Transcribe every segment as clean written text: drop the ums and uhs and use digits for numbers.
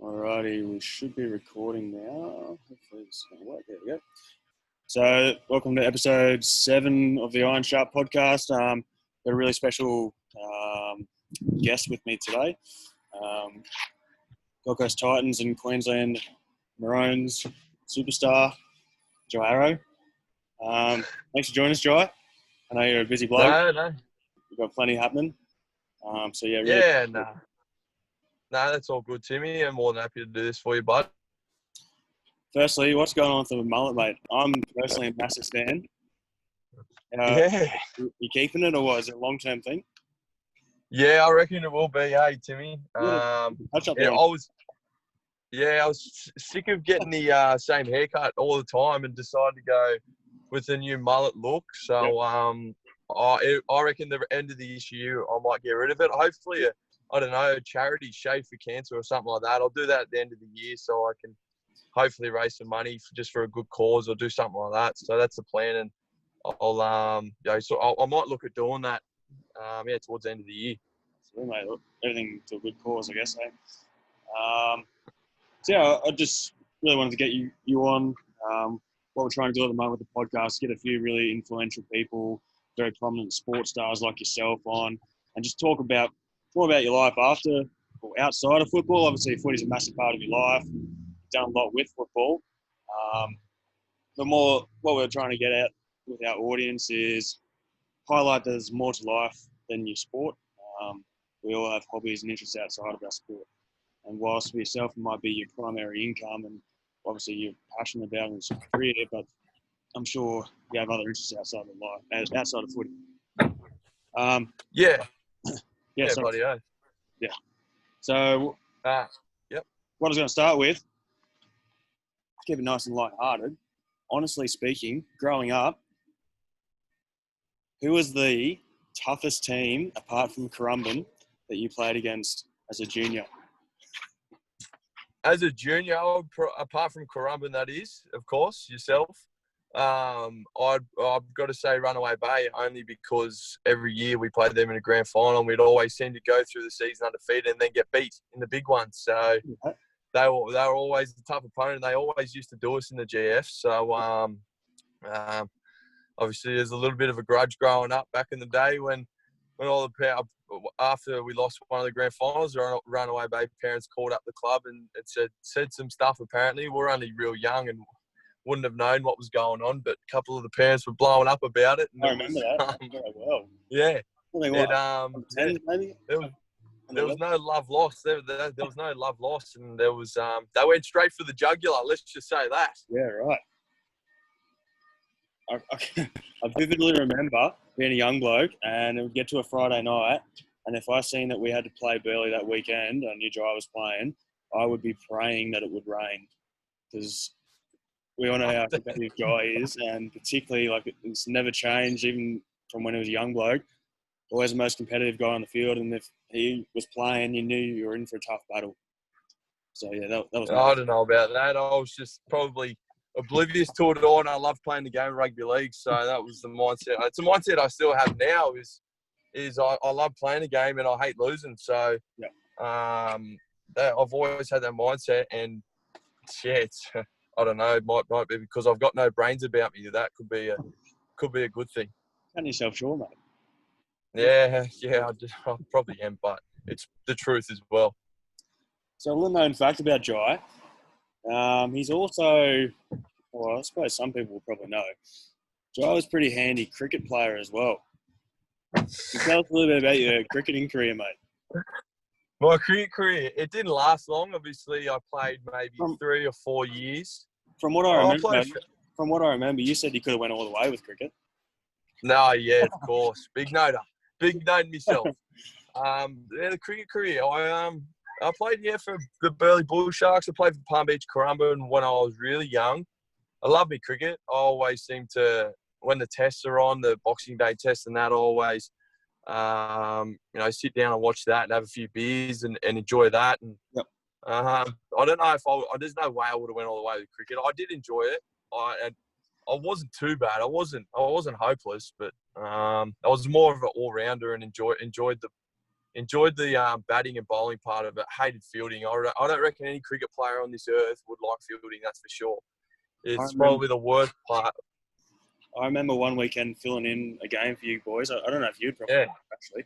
Alrighty, we should be recording now. Hopefully it's going to work. There we go. So, welcome to episode 7 of the Iron Sharp podcast. Got a really special guest with me today. Gold Coast Titans and Queensland Maroons superstar, Jai Arrow. Thanks for joining us, Jai. I know you're a busy bloke. No. You've got plenty happening. No, that's all good, Timmy. I'm more than happy to do this for you, bud. Firstly, what's going on with the mullet, mate? I'm personally a massive fan. You keeping it, or what? Is it a long-term thing? Yeah, I reckon it will be. Hey, Timmy. Touch up I there. was sick of getting the same haircut all the time and decided to go with a new mullet look. So I reckon the end of the issue, I might get rid of it. Hopefully, I don't know, charity Shave for Cancer or something like that. I'll do that at the end of the year so I can hopefully raise some money just for a good cause or do something like that. So that's the plan, and I might look at doing that. Towards the end of the year. So, mate, everything to a good cause, I guess. I just really wanted to get you on. What we're trying to do at the moment with the podcast, get a few really influential people, very prominent sports stars like yourself on, and just talk about more about your life after or outside of football. Obviously, footy is a massive part of your life. You've done a lot with football. But more what we're trying to get at with our audience is highlight there's more to life than your sport. We all have hobbies and interests outside of our sport. And whilst for yourself, it might be your primary income and obviously you're passionate about it in your career, but I'm sure you have other interests outside of life, outside of footy. Buddy. Yeah. So, Yep. What I was going to start with, keep it nice and light-hearted. Honestly speaking, growing up, who was the toughest team, apart from Currumbin, that you played against as a junior? As a junior, apart from Currumbin, that is, of course, yourself. I've got to say Runaway Bay, only because every year we played them in a grand final and we'd always seem to go through the season undefeated and then get beat in the big ones. So they were always the tough opponent. They always used to do us in the GF. So obviously there's a little bit of a grudge growing up back in the day when all the after we lost one of the grand finals, Runaway Bay parents called up the club and said some stuff. Apparently, we're only real young and wouldn't have known what was going on, but a couple of the parents were blowing up about it. And I remember that very well. Yeah. Maybe? There was no love lost. There was no love lost, and there was they went straight for the jugular. Let's just say that. Yeah, right. I vividly remember being a young bloke, and it would get to a Friday night, and if I seen that we had to play Burleigh that weekend, I knew Jai was playing, I would be praying that it would rain, because we all know how competitive Jai is, and particularly it's never changed, even from when he was a young bloke. Always the most competitive guy on the field, and if he was playing, you knew you were in for a tough battle. So yeah, that was. I don't know about that. I was just probably oblivious to it all, and I love playing the game of rugby league. So that was the mindset. It's a mindset I still have now. Is I love playing the game and I hate losing. So I've always had that mindset, and it's I don't know. It might be because I've got no brains about me. That could be a good thing. Count yourself sure, mate. Yeah, I probably am, but it's the truth as well. So a little known fact about Jai, he's also, I suppose some people will probably know, Jai was a pretty handy cricket player as well. Tell us a little bit about your cricketing career, mate. My cricket career, it didn't last long. Obviously, I played maybe 3 or 4 years. From what I remember, you said you could have went all the way with cricket. No, yeah, of course. Big note myself. The cricket career, I played for the Burleigh Bull Sharks. I played for Palm Beach Currumbin when I was really young. I love me cricket. I always seem to, when the tests are on, the Boxing Day test and that, I always sit down and watch that and have a few beers and enjoy that. And I don't know if there's no way I would have went all the way with cricket. I did enjoy it. I wasn't too bad. I wasn't hopeless, but I was more of an all-rounder and enjoyed enjoyed the batting and bowling part of it. Hated fielding. I don't reckon any cricket player on this earth would like fielding. That's for sure. It's probably the worst part. I remember one weekend filling in a game for you boys. I don't know if you'd probably actually.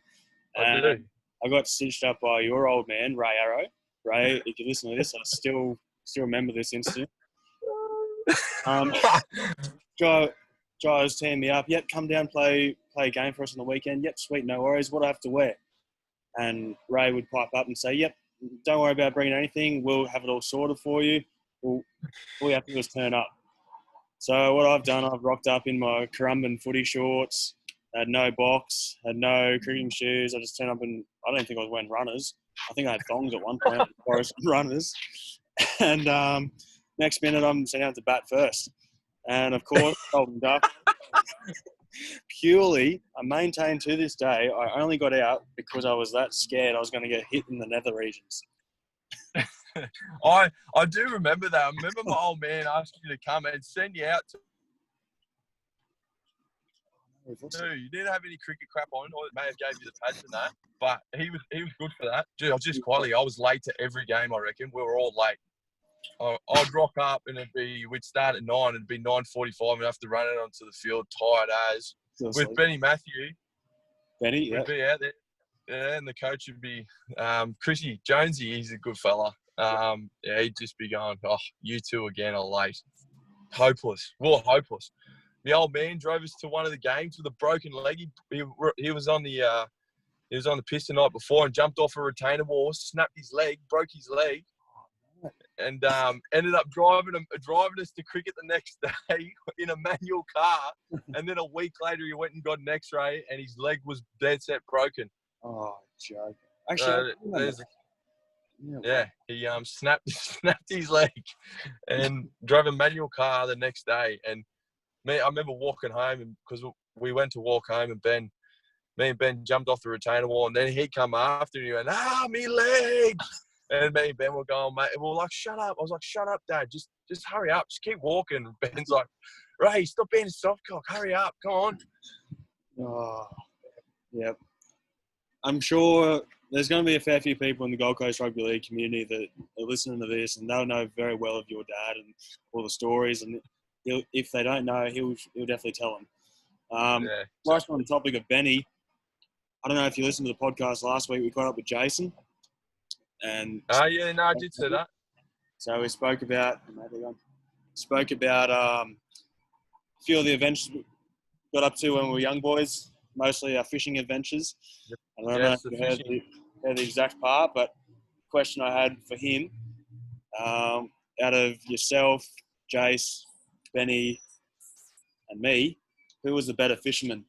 I do. I got stitched up by your old man, Ray Arrow. Ray, if you listen to this, I still remember this incident. Guy was teeing me up. Yep, come down, play a game for us on the weekend. Yep, sweet, no worries. What do I have to wear? And Ray would pipe up and say, yep, don't worry about bringing anything. We'll have it all sorted for you. All you have to do is turn up. So what I've done, I've rocked up in my Currumbin footy shorts, had no box, had no cricketing shoes. I just turned up and I don't think I was wearing runners. I think I had thongs at one point, Forest runners. And next minute, I'm sent out to bat first. And, of course, Golden Duck. Purely, I maintain to this day, I only got out because I was that scared I was going to get hit in the nether regions. I do remember that. I remember my old man asked you to come and send you out to. You didn't have any cricket crap on, or it may have gave you the pads and that, but he was good for that. Dude, I was just quietly. I was late to every game. I reckon we were all late. I'd rock up and we'd start at 9. It'd be 9:45, and have to run it onto the field tired as with Benny Matthew. Benny, yeah, would be out there. Yeah, and the coach would be Chrissy Jonesy. He's a good fella. Yeah, he'd just be going, "Oh, you two again are late." Hopeless. Well, hopeless. The old man drove us to one of the games with a broken leg. He was on the piss the night before and jumped off a retainer wall, snapped his leg, broke his leg, and ended up driving us to cricket the next day in a manual car. And then a week later, he went and got an X-ray, and his leg was dead set broken. Oh, joke. Actually, he snapped his leg and drove a manual car the next day. And I remember walking home, because we went to walk home, and me and Ben jumped off the retainer wall, and then he come after and he went, me leg. And me and Ben were going, mate, we were like, shut up. I was like, shut up, Dad. Just hurry up. Just keep walking. And Ben's like, Ray, stop being a soft cock. Hurry up. Come on. Oh, yep. I'm sure there's going to be a fair few people in the Gold Coast Rugby League community that are listening to this, and they'll know very well of your dad and all the stories. And if they don't know, he'll definitely tell them. Whilst on the topic of Benny, I don't know if you listened to the podcast last week. We caught up with Jason. And I did say that. So we spoke about a few of the adventures we got up to when we were young boys, mostly our fishing adventures. Yep. I don't know if you heard the exact part, but the question I had for him, out of yourself, Jace, Benny, and me, who was the better fisherman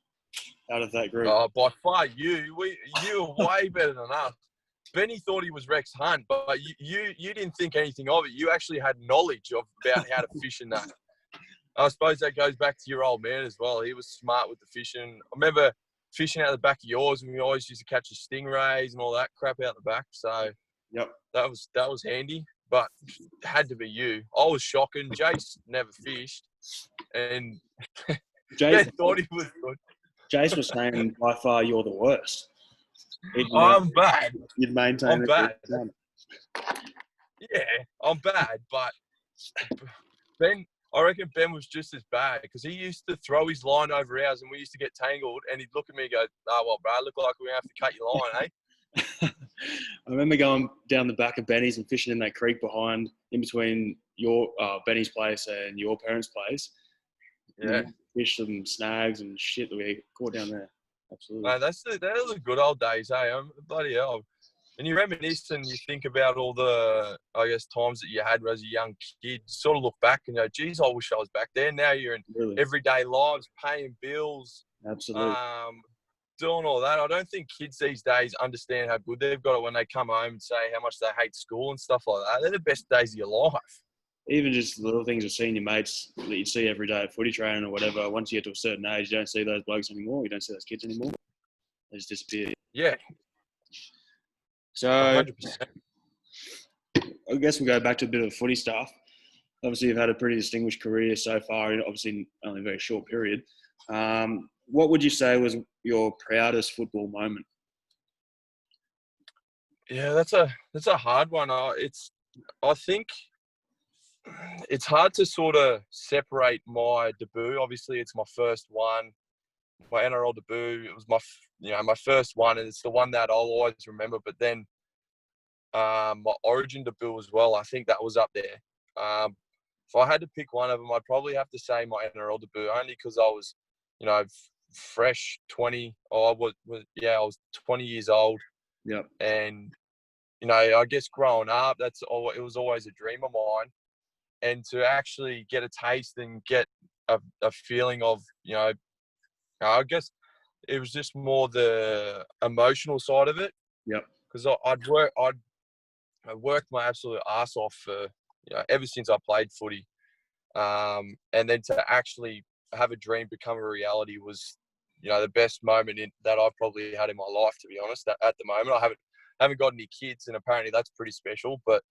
out of that group? Oh, by far you. You were way better than us. Benny thought he was Rex Hunt, but you didn't think anything of it. You actually had knowledge about how to fish in that. I suppose that goes back to your old man as well. He was smart with the fishing. I remember fishing out the back of yours, and we always used to catch the stingrays and all that crap out the back. So yep, that was handy, but it had to be you. I was shocking. Jace never fished, and Jace thought he was good. Jace was saying by far you're the worst. I'm bad. You'd maintain I'm bad. Yeah, I'm bad, but I reckon Ben was just as bad, because he used to throw his line over ours and we used to get tangled, and he'd look at me and go, "Oh, well, bro, look like we're going to have to cut your line, eh?" I remember going down the back of Benny's and fishing in that creek in between your Benny's place and your parents' place. Yeah. Fish some snags and shit that we caught down there. Absolutely. Man, those are the good old days, eh? Bloody hell. And you reminisce and you think about all the, I guess, times that you had as a young kid. You sort of look back and go, geez, I wish I was back there. Now you're in everyday lives, paying bills. Absolutely. Doing all that. I don't think kids these days understand how good they've got it when they come home and say how much they hate school and stuff like that. They're the best days of your life. Even just little things of seeing your mates that you see every day at footy training or whatever. Once you get to a certain age, you don't see those blokes anymore. You don't see those kids anymore. They just disappear. Yeah. So 100%. I guess we'll go back to a bit of the footy stuff. Obviously, you've had a pretty distinguished career so far, and obviously only a very short period. What would you say was your proudest football moment? Yeah, that's a hard one. I think it's hard to sort of separate my debut. Obviously, it's my first one, my NRL debut. It was my first one, and it's the one that I'll always remember. But then my Origin debut as well. I think that was up there. If I had to pick one of them, I'd probably have to say my NRL debut, only because I was, fresh 20. Or I was 20 years old. Yep. And I guess growing up, it was always a dream of mine. And to actually get a taste and get a feeling of, I guess it was just more the emotional side of it. Yep. Because I worked my absolute ass off for, ever since I played footy. And then to actually have a dream become a reality was, the best moment that I've probably had in my life, to be honest. At the moment, I haven't got any kids, and apparently that's pretty special. But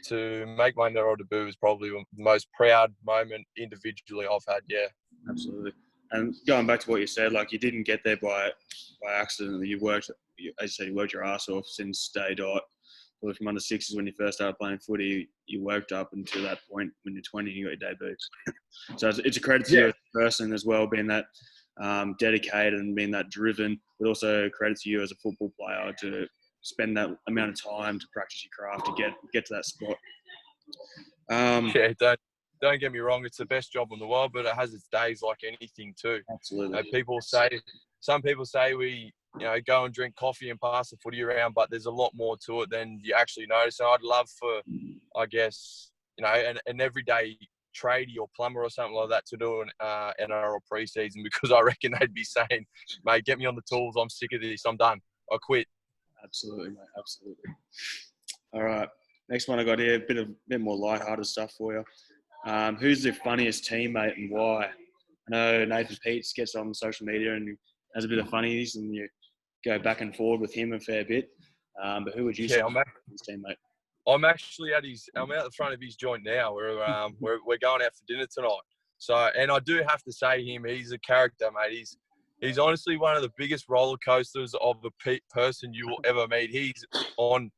to make my NRL debut was probably the most proud moment individually I've had. Yeah, absolutely. And going back to what you said, like you didn't get there by accident. You worked, as you said, you worked your ass off since day dot. Well, from under sixes when you first started playing footy, you worked up until that point when you're 20, you got your debut. So it's a credit to you as a person as well, being that dedicated and being that driven, but also credit to you as a football player to spend that amount of time to practice your craft to get to that spot. Don't get me wrong, it's the best job in the world, but it has its days like anything too. Absolutely. Some people say we, go and drink coffee and pass the footy around, but there's a lot more to it than you actually notice. And I'd love for, I guess, an everyday tradie or plumber or something like that to do an NRL preseason, because I reckon they'd be saying, mate, get me on the tools. I'm sick of this. I'm done. I quit. Absolutely, mate. Absolutely. All right. Next one I got here, a bit more lighthearted stuff for you. Who's the funniest teammate and why? I know Nathan Peets gets on social media and has a bit of funnies, and you go back and forward with him a fair bit. But who would you say his teammate? I'm actually I'm out the front of his joint now. We're going out for dinner tonight. So, and I do have to say he's a character, mate. He's honestly one of the biggest roller coasters of a person you will ever meet. He's on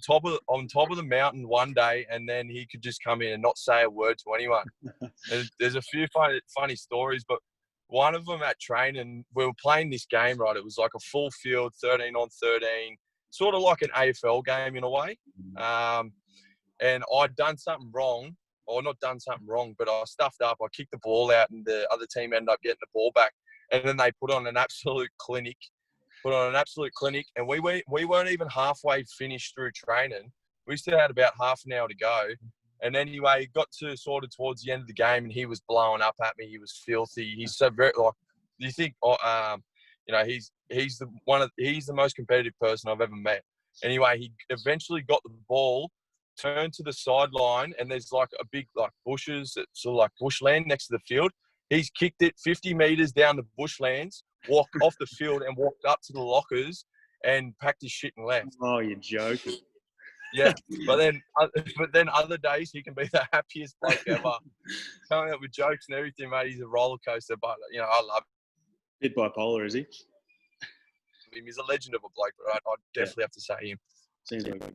top of the mountain one day, and then he could just come in and not say a word to anyone. There's a few funny stories, but one of them at training, we were playing this game, right? It was like a full field, 13 on 13, sort of like an AFL game in a way. And I'd done something wrong, or not done something wrong, but I stuffed up. I kicked the ball out, and the other team ended up getting the ball back. And then they put on an absolute clinic. And we weren't even halfway finished through training. We still had about half an hour to go. And anyway, it got to sort of towards the end of the game, and he was blowing up at me. He was filthy. He's so very you think, he's the most competitive person I've ever met. Anyway, he eventually got the ball, turned to the sideline, and there's like a big bushes, sort of like bushland next to the field. He's kicked it 50 meters down the bushlands, walked off the field, and walked up to the lockers and packed his shit and left. Oh, you're joking. Yeah, but then other days he can be the happiest bloke ever, coming up with jokes and everything, mate. He's a roller coaster, but I love him. Bit bipolar, is he? He's a legend of a bloke, but I'd definitely have to say him. Seems like.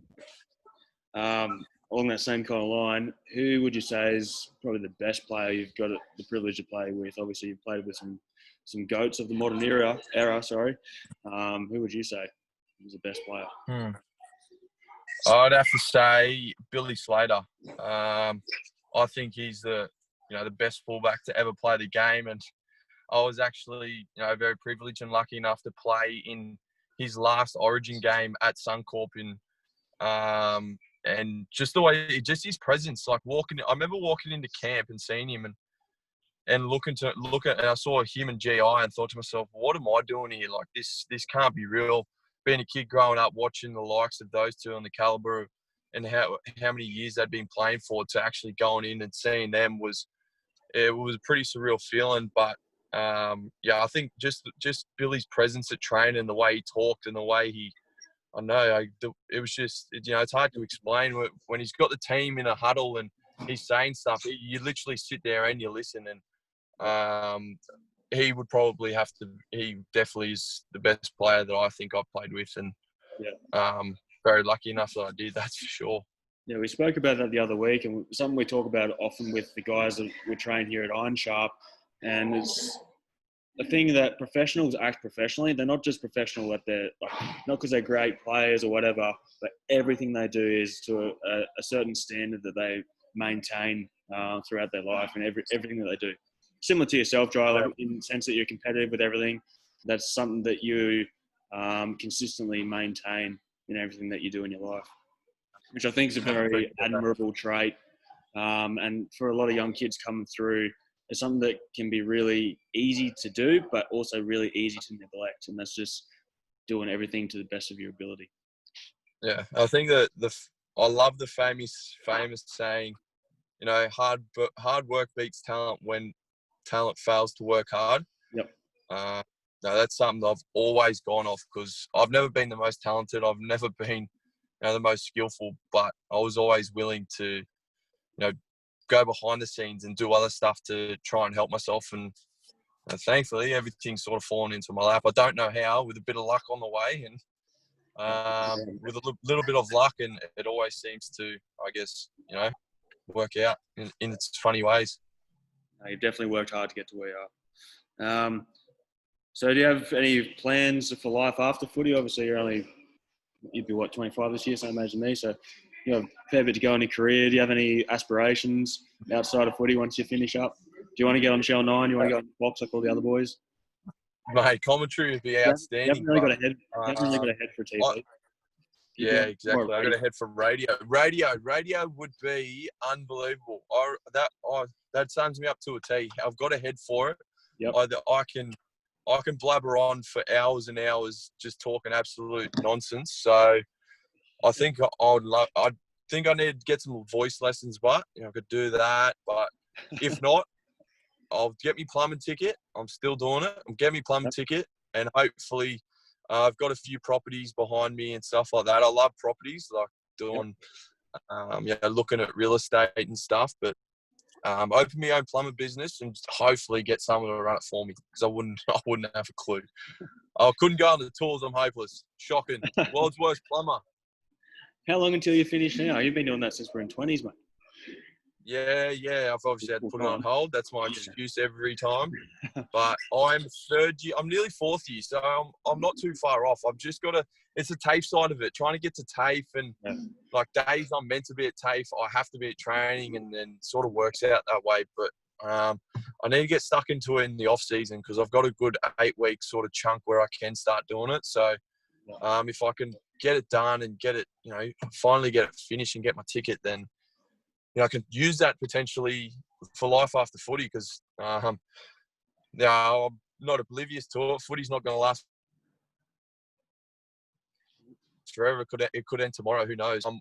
Along that same kind of line, who would you say is probably the best player you've got the privilege to play with? Obviously, you've played with some goats of the modern era. Who would you say is the best player? I'd have to say Billy Slater. I think he's the best fullback to ever play the game, and I was actually very privileged and lucky enough to play in his last Origin game at Suncorp and just the way, just his presence, I remember walking into camp and seeing him and looking at, and I saw him and GI and thought to myself, what am I doing here? Like this can't be real. Being a kid growing up, watching the likes of those two on the caliber and how many years they'd been playing for, to actually going in and seeing them was a pretty surreal feeling. But I think just Billy's presence at training and the way he talked and the way it was just, it's hard to explain when he's got the team in a huddle and he's saying stuff. You literally sit there and you listen, and he definitely is the best player that I think I've played with. And very lucky enough that I did. That's for sure. Yeah, we spoke about that the other week, and something we talk about often with the guys that we train here at Iron Sharp, and it's the thing that professionals act professionally. They're not just professional at their, like, not because they're great players or whatever, but everything they do is to a certain standard that they maintain throughout their life and everything that they do. Similar to yourself, Jai, like in the sense that you're competitive with everything. That's something that you consistently maintain in everything that you do in your life, which I think is a very admirable trait. And for a lot of young kids coming through, it's something that can be really easy to do, but also really easy to neglect. And that's just doing everything to the best of your ability. Yeah, I think that I love the famous saying, you know, hard work beats talent when talent fails to work hard. Yep. No, that's something I've always gone off, because I've never been the most talented. I've never been, the most skillful, but I was always willing to, go behind the scenes and do other stuff to try and help myself. And thankfully, everything's sort of fallen into my lap. I don't know how, with a bit of luck on the way, and with a little bit of luck, and it always seems to, I guess, work out in its funny ways. You've definitely worked hard to get to where you are. So do you have any plans for life after footy? Obviously, you'd be 25 this year, same age as me. So you have a fair bit to go in your career. Do you have any aspirations outside of footy once you finish up? Do you want to get on Channel 9? Do you want to go on Fox like all the other boys? Mate, commentary would be outstanding. You haven't really got a head for TV. Yeah, exactly. I got a head for radio. Radio would be unbelievable. That sums me up to a T. I've got a head for it. Yep. I can blabber on for hours and hours just talking absolute nonsense. So I think I think I need to get some voice lessons, but I could do that. But if not, I'll get me plumbing ticket. I'm still doing it. I'm getting me plumbing ticket, and hopefully I've got a few properties behind me and stuff like that. I love properties, like doing, looking at real estate and stuff. But open my own plumbing business and hopefully get someone to run it for me, because I wouldn't have a clue. I couldn't go on the tours. I'm hopeless. Shocking. World's worst plumber. How long until you finish now? You've been doing that since we're in 20s, mate. Yeah. I've obviously had to put it on hold. That's my excuse every time. But I'm third year. I'm nearly fourth year, so I'm not too far off. I've just got to. It's the TAFE side of it. Trying to get to TAFE, and like days I'm meant to be at TAFE, I have to be at training, and then sort of works out that way. But I need to get stuck into it in the off season, because I've got a good 8-week sort of chunk where I can start doing it. So if I can get it done and get it, finally get it finished and get my ticket, then I can use that potentially for life after footy, because I'm not oblivious to it. Footy's not going to last forever. It could end tomorrow. Who knows? And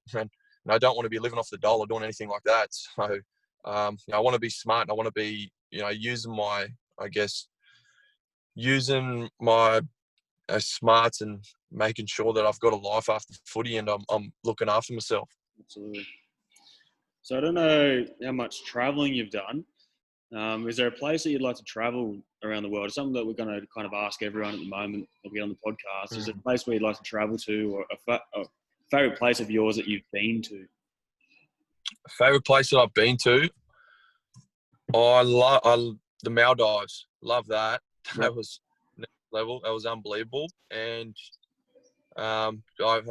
I don't want to be living off the dole or doing anything like that. So I want to be smart, and I want to be using my smarts and making sure that I've got a life after footy, and I'm looking after myself. Absolutely. So I don't know how much traveling you've done. Is there a place that you'd like to travel around the world? It's something that we're going to kind of ask everyone at the moment that we get on the podcast. Is there a place where you'd like to travel to, or a favourite place of yours that you've been to? A favourite place that I've been to? I love the Maldives. Love that. Yep. That was next level. That was unbelievable. And I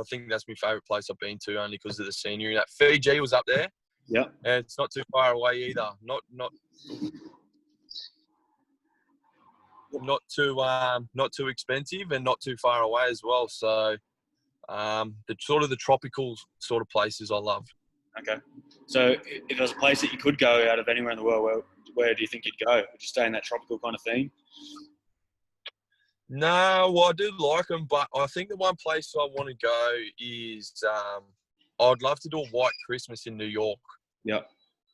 think that's my favourite place I've been to, only because of the scenery. That Fiji was up there. Yeah. And it's not too far away either. Not too expensive, and not too far away as well. So the tropical sort of places I love. Okay. So if there's a place that you could go out of anywhere in the world, where do you think you'd go? Would you stay in that tropical kind of theme? No, well, I do like them, but I think the one place I want to go is I'd love to do a white Christmas in New York. Yeah.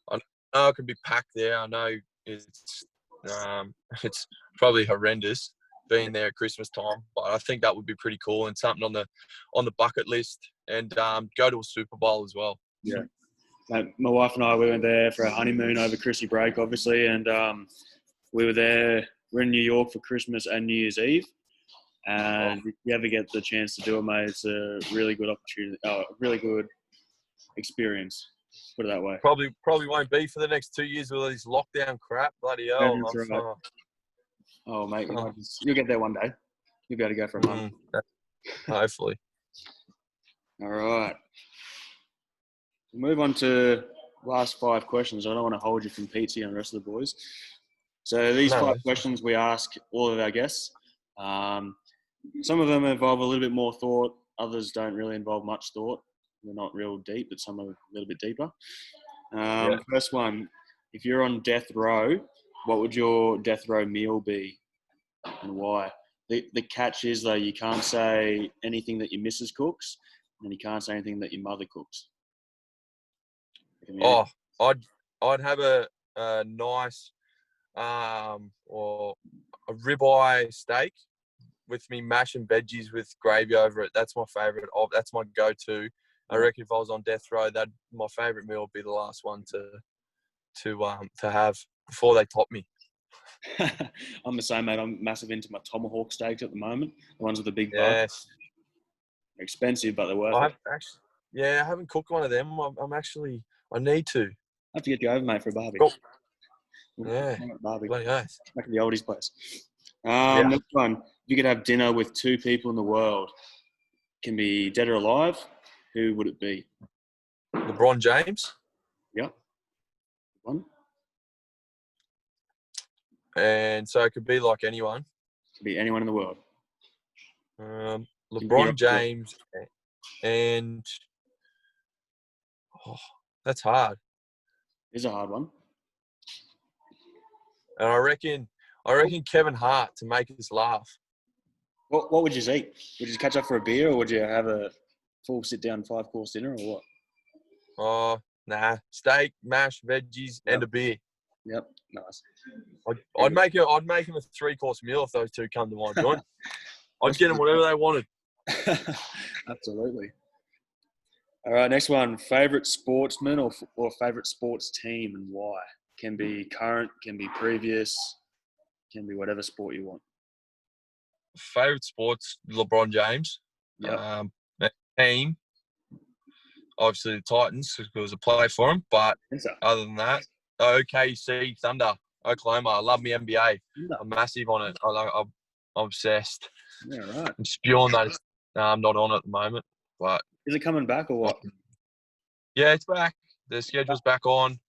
I know it can be packed there. I know it's probably horrendous being there at Christmas time, but I think that would be pretty cool and something on the bucket list. And go to a Super Bowl as well. Yeah. My wife and I, we went there for a honeymoon over Chrissy break, obviously, and we were there. We're in New York for Christmas and New Year's Eve, And if you ever get the chance to do it, mate, it's a really good opportunity, really good experience. Put it that way. Probably won't be for the next 2 years with all this lockdown crap. Bloody hell. Yeah, that's right. Oh, mate, you'll get there one day. You'll be able to go for a month. Hopefully. All right. We'll move on to last 5 questions. I don't want to hold you from Pete and the rest of the boys. So these 5 questions we ask all of our guests. Some of them involve a little bit more thought. Others don't really involve much thought. They're not real deep, but some are a little bit deeper. First one, if you're on death row, what would your death row meal be and why? The catch is, though, you can't say anything that your missus cooks and you can't say anything that your mother cooks. Oh, I'd have a nice or a ribeye steak with me mash and veggies with gravy over it. That's my favourite. That's my go-to. I reckon if I was on death row, that my favourite meal would be the last one to have before they top me. I'm the same, mate. I'm massive into my tomahawk steaks at the moment. The ones with the big bone. Yes. They're expensive, but they're worth it. I haven't cooked one of them. I need to. I have to get you over, mate, for a barbie. Cool. Yeah. Bloody nice. Back at the oldies place. Next one. If you could have dinner with 2 people in the world, can be dead or alive, who would it be? LeBron James. Yep. One. And so it could be like anyone. Could be anyone in the world. LeBron James and that's hard. It's a hard one. And I reckon Kevin Hart to make us laugh. What would you eat? Would you catch up for a beer, or would you have a full sit-down 5-course dinner, or what? Oh, nah. Steak, mash, veggies, and a beer. Yep, nice. I'd make him a 3-course meal if those 2 come to my joint. I'd get them whatever they wanted. Absolutely. All right, next one. Favorite sportsman or favorite sports team and why? Can be current, can be previous, can be whatever sport you want. Favorite sports, LeBron James. Yep. Team, obviously the Titans because I play for them. But other than that, OKC Thunder, Oklahoma. I love my NBA. I'm massive on it. I'm obsessed. Yeah, right. I'm spewing that. I'm not on it at the moment, but is it coming back or what? Yeah, it's back. The schedule's back on.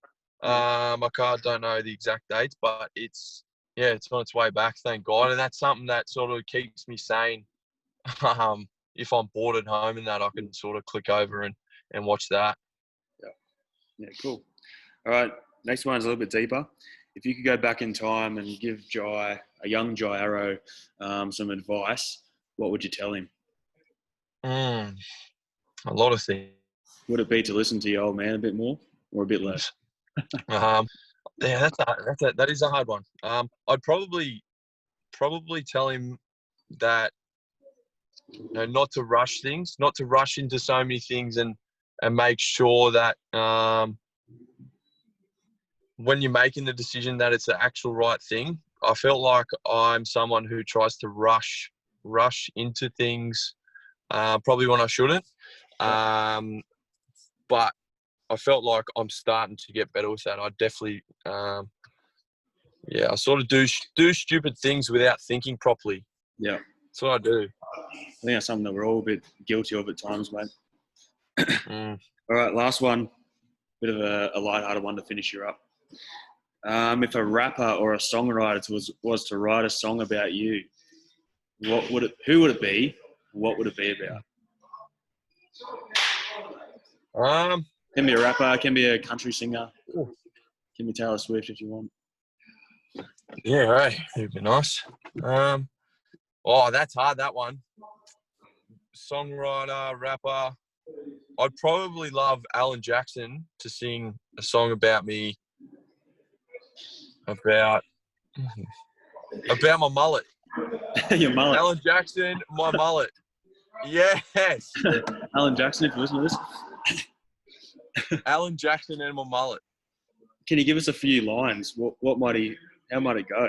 I don't know the exact dates, but it's on its way back, thank God. And that's something that sort of keeps me sane. If I'm bored at home and that, I can sort of click over and watch that. Yeah, cool. All right, next one's a little bit deeper. If you could go back in time and give a young Jai Arrow, some advice, what would you tell him? A lot of things. Would it be to listen to your old man a bit more or a bit less? That is a hard one. I'd probably tell him that not to rush things, not to rush into so many things, and make sure that when you're making the decision that it's the actual right thing. I felt like I'm someone who tries to rush into things, probably when I shouldn't. But I felt like I'm starting to get better with that. I definitely, I sort of do stupid things without thinking properly. Yeah. That's what I do. I think that's something that we're all a bit guilty of at times, mate. All right, last one. Bit of a lighthearted one to finish you up. If a rapper or a songwriter was to write a song about you, who would it be? What would it be about? Can be a rapper, can be a country singer, can be Taylor Swift if you want. Yeah, right. It'd be nice. That's hard, that one. Songwriter, rapper. I'd probably love Alan Jackson to sing a song about me, about my mullet. Your mullet. Alan Jackson, my mullet. Yes. Alan Jackson, if you listen to this. Alan Jackson and my mullet. Can you give us a few lines? How might it go?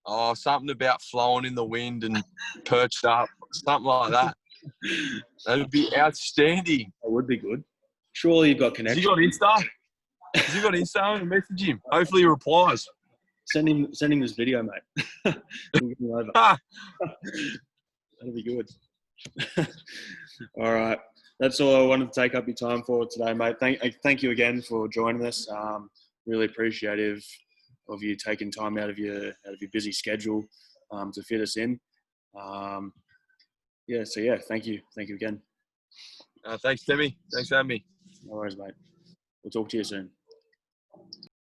Oh, something about flowing in the wind and perched up, something like that. That'd be outstanding. That would be good. Surely you've got Has he connection. got Insta? Has he got Insta? I'm gonna message him. Hopefully he replies. Send him this video, mate. We'll get him over. Ah, That'll be good. All right. That's all I wanted to take up your time for today, mate. Thank you again for joining us. Really appreciative of you taking time out of your busy schedule to fit us in. Thank you again. thanks, Timmy. Thanks for having me. No worries, mate. We'll talk to you soon.